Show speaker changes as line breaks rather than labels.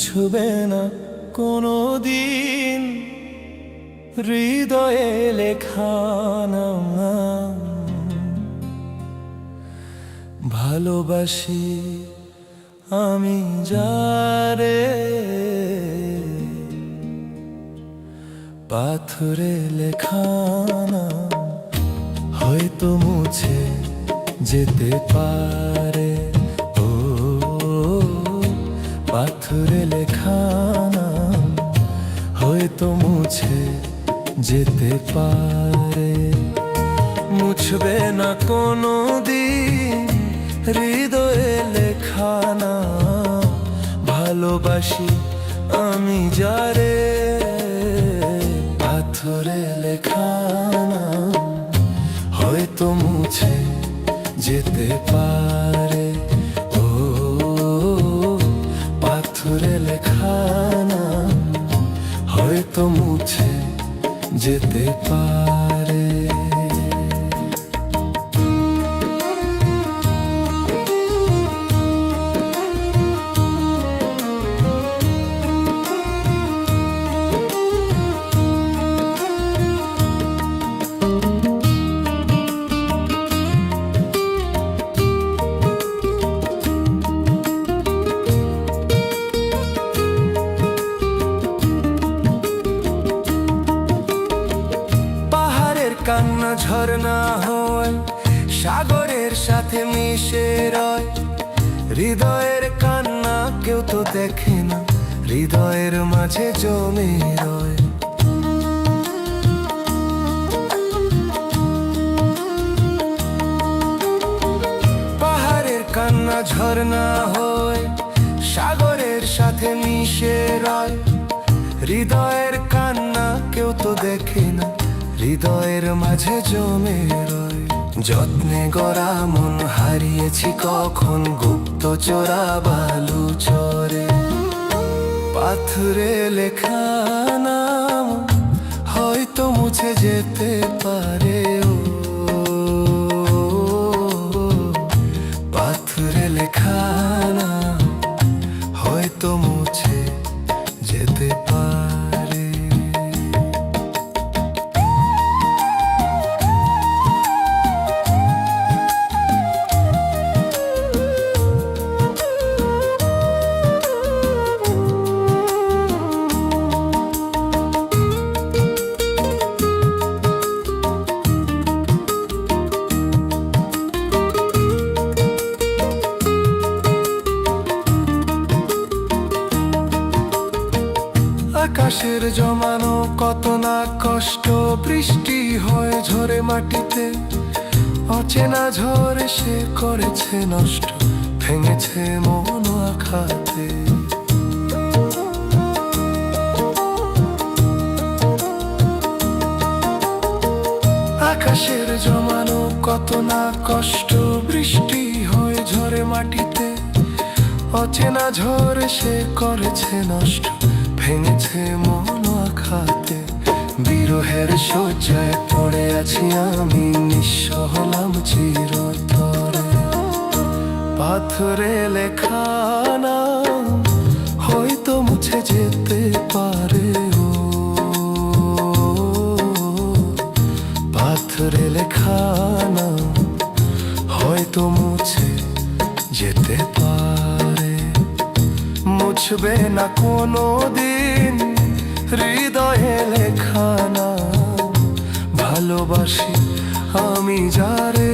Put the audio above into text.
মুছবে না কোনো দিন হৃদয়ে লেখা নাম। ভালোবাসি আমি যারে, পাথরে লেখা নাম হয়তো মুছে যেতে পারে। ও পাথরে লেখা নাম হয়তো মুছে যেতে পারে। মুছবে না কোনো দিন হৃদয়ে লেখা নাম। ভালোবাসি আমি যারে, পাথরে লেখা নাম হয়তো মুছে যেতে পারে। ও পাথরে লেখা নাম হয়তো মুছে যেতে পারে। কান্না ঝরনা হয়, সাগরের সাথে মিশে রয়। হৃদয়ের কান্না কেউ তো দেখে না, হৃদয়ের মাঝে জমে রয়। পাহাড়ের কান্না ঝরনা হয়, সাগরের সাথে মিশে রয়। হৃদয়ের কান্না কেউ তো দেখে না, হৃদয়ের মাঝে জমে রয়। যত্নে গড়া মন হারিয়েছি কখন গুপ্ত চোরা বালু চরে। পাথরে লেখা নাম হয়তো মুছে যেতে পারে। ও পাথরে লেখা নাম হয়তো মুছে যেতে পারে। আকাশের জমানো কত না কষ্ট, বৃষ্টি হয়ে ঝরে মাটিতে। অচেনা ঝড় সে করেছে নষ্ট, ভেঙেছে মন আঘাতে। আকাশের জমানো কত না কষ্ট, বৃষ্টি হয়ে ঝরে মাটিতে। অচেনা ঝড় সে করেছে নষ্ট, ভেঙেছে মন আঘাতে। বিরহের শয্যায় পড়ে আছি আমি, নিঃস্ব হলাম চিরতরে। পাথরে লেখা নাম হয়তো মুছে যেতে পারে। ও পাথরে লেখা নাম হয়তো মুছে যেতে পারে। মুছবে না কোনো দিন হৃদয়ে লেখা নাম। ভালোবাসি আমি যারে,